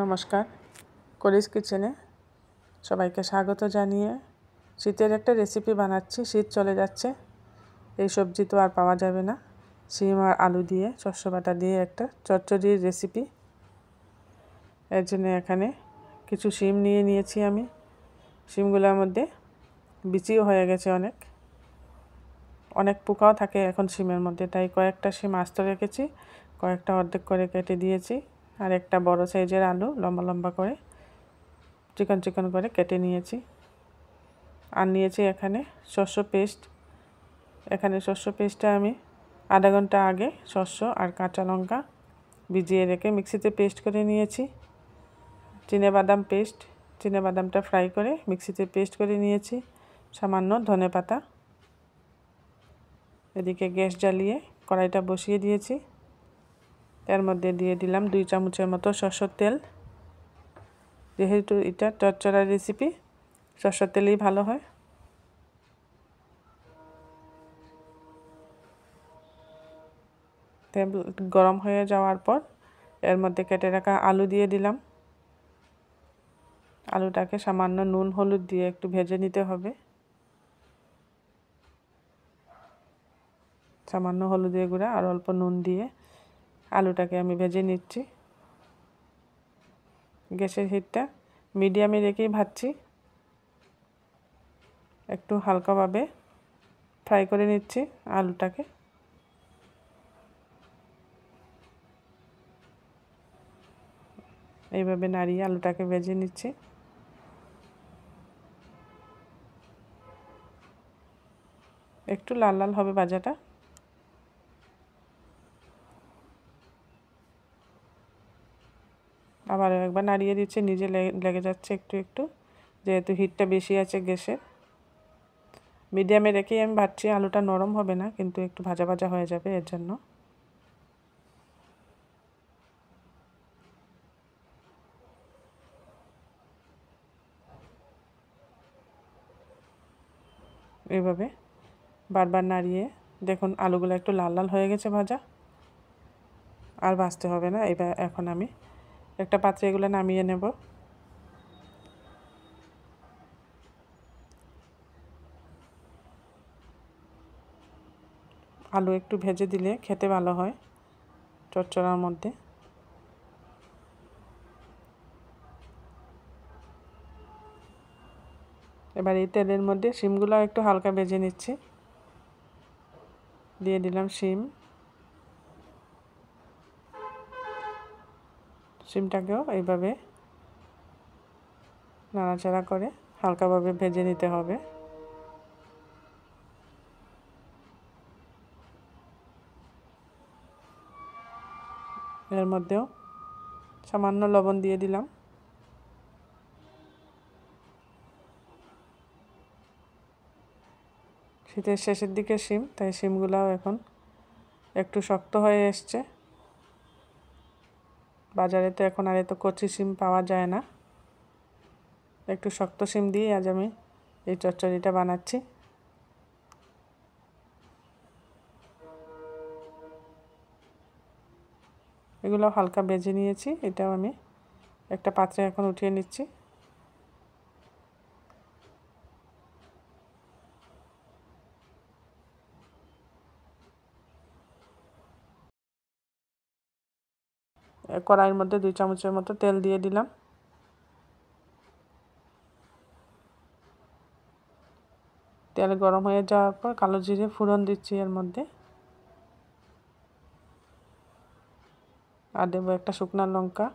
নমস্কার, কলিজ কিচেনে সবাইকে স্বাগত জানিয়ে শীতের একটা রেসিপি বানাচ্ছি। শীত চলে যাচ্ছে, এই সবজি তো আর পাওয়া যাবে না। শিম আর আলু দিয়ে শস্য বাটা দিয়ে একটা চচ্চড়ির রেসিপি। এর জন্য এখানে কিছু শিম নিয়েছি আমি। শিমগুলোর মধ্যে বিচিও হয়ে গেছে, অনেক পোকাও থাকে এখন শিমের মধ্যে, তাই কয়েকটা শিম আস্ত রেখেছি, কয়েকটা অর্ধেক করে কেটে দিয়েছি। আর একটা বড় সাইজের আলু লম্বা লম্বা করে চিকন চিকন করে কেটে নিয়েছি। আর নিয়েছি এখানে শস্য পেস্ট। এখানে শস্য পেস্টটা আমি আধা ঘন্টা আগে শস্য আর কাঁচা লঙ্কা ভিজিয়ে রেখে মিক্সিতে পেস্ট করে নিয়েছি। চিনেবাদাম পেস্ট, চিনেবাদামটা ফ্রাই করে মিক্সিতে পেস্ট করে নিয়েছি। সামান্য ধনেপাতা। এদিকে গ্যাস জ্বালিয়ে কড়াইটা বসিয়ে দিয়েছি। এর মধ্যে দিয়ে দিলাম 2 চামচের মতো সরষের তেল। যেহেতু এটা চচ্চড়া রেসিপি, সরষের তেলই ভালো হয়। তেল গরম হয়ে যাওয়ার পর এর মধ্যে কেটে রাখা আলু দিয়ে দিলাম। আলুটাকে সামান্য নুন হলুদ দিয়ে একটু ভেজে নিতে হবে। সামান্য হলুদের গুঁড়া আর অল্প নুন দিয়ে আলুটাকে আমি ভেজে নিচ্ছি। গ্যাসের হিটটা মিডিয়ামে রেখেই ভাজছি। একটু হালকাভাবে ফ্রাই করে নিচ্ছি আলুটাকে। এইভাবে নাড়িয়ে আলুটাকে ভেজে নিচ্ছি। একটু লাল লাল হবে ভাজাটা। আবার একবার নাড়িয়ে দিচ্ছে, নিজে লেগে যাচ্ছে একটু একটু, যেহেতু হিটটা বেশি আছে গ্যাসের। মিডিয়ামে রেখেই আমি ভাজছি। আলুটা নরম হবে না, কিন্তু একটু ভাজা ভাজা হয়ে যাবে, এর জন্য। এইভাবে বারবার নাড়িয়ে দেখুন আলুগুলো একটু লাল লাল হয়ে গেছে ভাজা। আর ভাজতে হবে না। এখন আমি একটা পাত্রে এগুলো নামিয়ে নেব। আলু একটু ভেজে দিলে খেতে ভালো হয় চচ্চড়ার মধ্যে। এবার এই তেলের মধ্যে শিমগুলো একটু হালকা ভেজে নিচ্ছি। দিয়ে দিলাম শিমটাকেও এইভাবে নাড়াচাড়া করে হালকাভাবে ভেজে নিতে হবে। এর মধ্যেও সামান্য লবণ দিয়ে দিলাম। শীতের শেষের দিকে শিম, তাই শিমগুলাও এখন একটু শক্ত হয়ে এসছে। বাজারে তো এখন আর এত কচি শিম পাওয়া যায় না। একটু শক্ত শিম দিয়ে আজ আমি এই চচ্চড়িটা বানাচ্ছি। এগুলো হালকা ভেজে নিয়েছি। এটাও আমি একটা পাত্রে এখন উঠিয়ে নিচ্ছি। কড়াইয়ের মধ্যে 2 চামচের মতো তেল দিয়ে দিলাম। তেল গরম হয়ে যাওয়ার পর কালো জিরে ফোড়ন দিচ্ছি এর মধ্যে। আর দেবো একটা শুকনো লঙ্কা।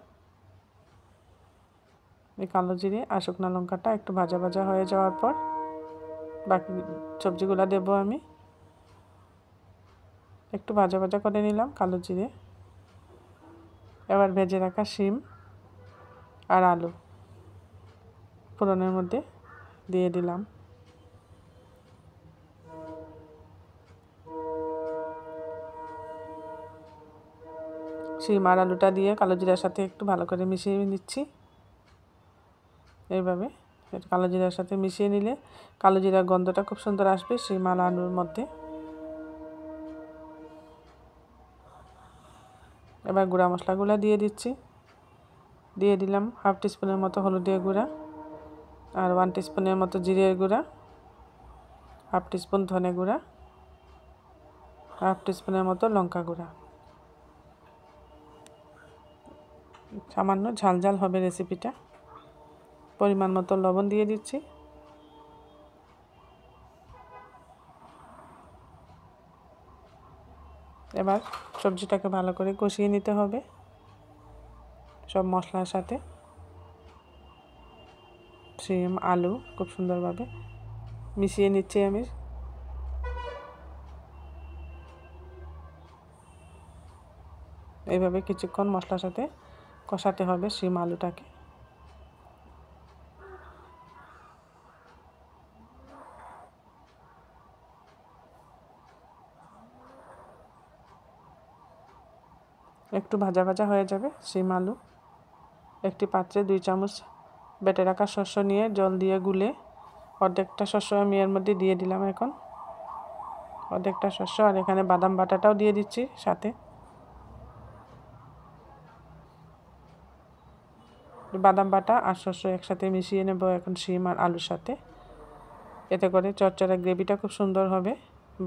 এই কালো জিরে আর শুকনো লঙ্কাটা একটু ভাজা ভাজা হয়ে যাওয়ার পর বাকি সবজিগুলো দেবো আমি। একটু ভাজা ভাজা করে নিলাম কালো জিরে। এবার ভেজে রাখা শিম আর আলু ফোড়নের মধ্যে দিয়ে দিলাম। শিম আর আলুটা দিয়ে কালো জিরার সাথে একটু ভালো করে মিশিয়ে নিচ্ছি। এইভাবে কালো জিরার সাথে মিশিয়ে নিলে কালো জিরার গন্ধটা খুব সুন্দর আসবে শিম আর আলুর মধ্যে। এবার গুঁড়া মশলাগুলো দিয়ে দিচ্ছি। দিয়ে দিলাম হাফ টিস্পুনের মতো হলুদের গুঁড়া, আর 1 টিস্পুনের মতো জিরের গুঁড়া, হাফ টিস্পুন ধনে গুঁড়া, হাফ টিস্পুনের মতো লঙ্কা গুঁড়া। সামান্য ঝাল ঝাল হবে রেসিপিটা। পরিমাণ মতো লবণ দিয়ে দিচ্ছি। এবার সবজিটাকে ভালো করে কষিয়ে নিতে হবে সব মশলার সাথে। শিম আলু খুব সুন্দরভাবে মিশিয়ে নিচ্ছি আমি। এইভাবে কিছুক্ষণ মশলার সাথে কষাতে হবে শিম আলুটাকে। একটু ভাজা ভাজা হয়ে যাবে শিম আলু। একটি পাত্রে 2 চামচ বেটে রাখা শস্য নিয়ে জল দিয়ে গুলে অর্ধেকটা শস্য আমি এর মধ্যে দিয়ে দিলাম। এখন অর্ধেকটা শস্য, আর এখানে বাদাম বাটাটাও দিয়ে দিচ্ছি সাথে। বাদাম বাটা আর শস্য একসাথে মিশিয়ে নেব এখন শিম আর আলুর সাথে। এতে করে চচ্চড়া গ্রেভিটা খুব সুন্দর হবে।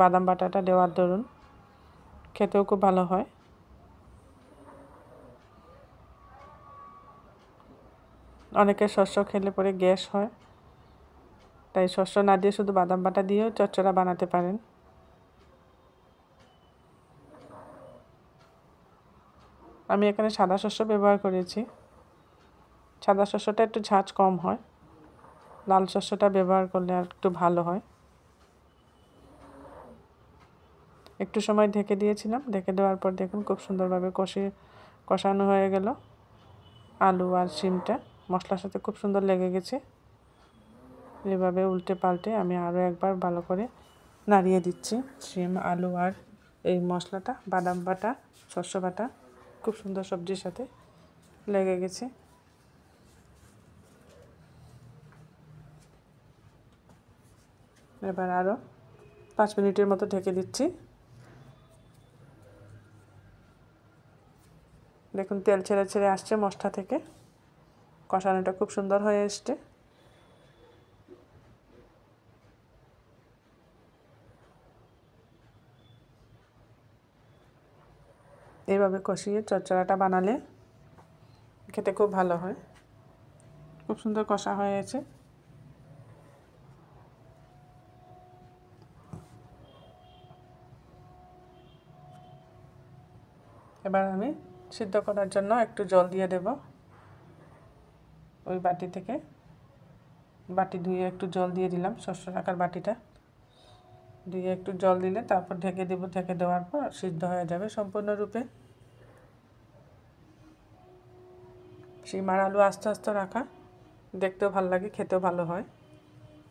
বাদাম বাটাটা দেওয়ার দরুন খেতেও খুব ভালো হয়। অনেকের শস্য খেলে পরে গ্যাস হয়, তাই শস্য না দিয়ে শুধু বাদাম বাটা দিয়েও চচ্চড়া বানাতে পারেন। আমি এখানে সাদা শস্য ব্যবহার করেছি। সাদা শস্যটা একটু ঝাঁঝ কম হয়, লাল শস্যটা ব্যবহার করলে আর একটু ভালো হয়। একটু সময় ঢেকে দিয়েছিলাম, ঢেকে দেওয়ার পর দেখুন খুব সুন্দরভাবে কষানো হয়ে গেল। আলু আর শিমটা মশলার সাথে খুব সুন্দর লেগে গেছে। এভাবে উল্টে পাল্টে আমি আরও একবার ভালো করে নাড়িয়ে দিচ্ছি। শিম আলু আর এই মশলাটা, বাদাম বাটা শস্য বাটা খুব সুন্দর সবজির সাথে লেগে গেছে। এবার আরও 5 মিনিটের মতো ঢেকে দিচ্ছি। দেখুন তেল ছেড়ে ছেড়ে আসছে মশলা থেকে, কষানোটা খুব সুন্দর হয়ে এসছে। এইভাবে কষিয়ে চচ্চড়াটা বানালে খেতে খুব ভালো হয়। খুব সুন্দর কষা হয়েছে। এবার আমি সিদ্ধ করার জন্য একটু জল দিয়ে দেব। ওই বাটি থেকে বাটি ধুয়ে একটু জল দিয়ে দিলাম, শস্য রাখার বাটিটা দিয়ে একটু জল দিলে তারপর ঢেকে দেব। ঢেকে দেওয়ার পর সিদ্ধ হয়ে যাবে সম্পূর্ণরূপে। শিম আর আলু আস্তে আস্তে রাখা, দেখতেও ভালো লাগে, খেতেও ভালো হয়।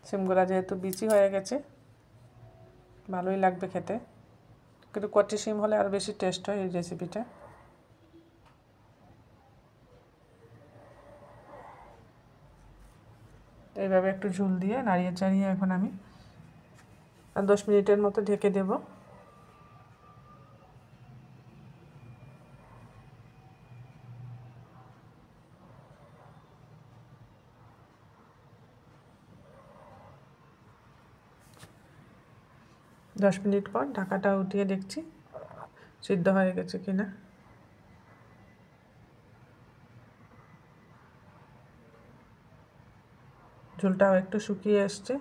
শিমগুলা যেহেতু বিচি হয়ে গেছে ভালোই লাগবে খেতে, কিন্তু কচি শিম হলে আরও বেশি টেস্ট হয় এই রেসিপিটা। এইভাবে একটু ঝোল দিয়ে নাড়িয়ে চাড়িয়ে এখন আমি 10 মিনিটের মতো ঢেকে দেব। দশ মিনিট পর ঢাকাটা উঠিয়ে দেখছি সিদ্ধ হয়ে গেছে কিনা। ঝোলটাও একটু শুকিয়ে এসছে।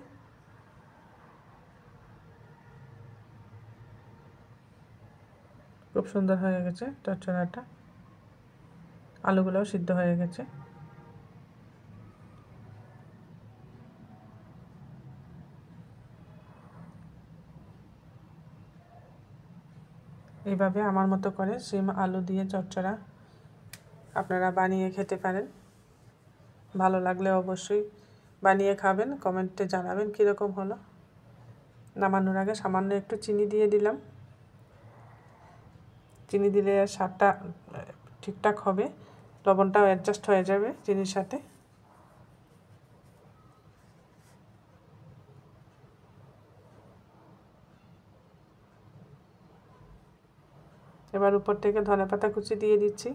খুব সুন্দর হয়ে গেছে চচ্চড়াটা। আলুগুলোও সিদ্ধ হয়ে গেছে। এইভাবে আমার মতো করে শিম আলু দিয়ে চচ্চড়া আপনারা বানিয়ে খেতে পারেন। ভালো লাগলে অবশ্যই বানিয়ে খাবেন, কমেন্টে জানাবেন কীরকম হলো। নামানোর আগে সামান্য একটু চিনি দিয়ে দিলাম। চিনি দিলে স্বাদটা ঠিকঠাক হবে, লবণটাও অ্যাডজাস্ট হয়ে যাবে চিনির সাথে। এবার উপর থেকে ধনেপাতা কুচি দিয়ে দিচ্ছি।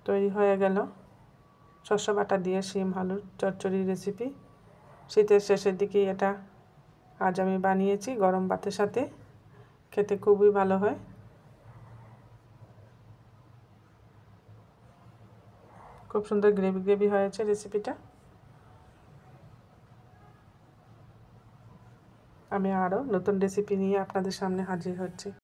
তৈরি হয়ে গেল শস্য বাটা দিয়ে শিম আলুর চচ্চড়ি রেসিপি। শীতের শেষের দিকে এটা আজ আমি বানিয়েছি গরম ভাতের সাথে, খেতে খুবই ভালো হয়। খুব সুন্দর গ্রেভি গ্রেভি হয়েছে রেসিপিটা। আমি আরও নতুন রেসিপি নিয়ে আপনাদের সামনে হাজির হচ্ছি।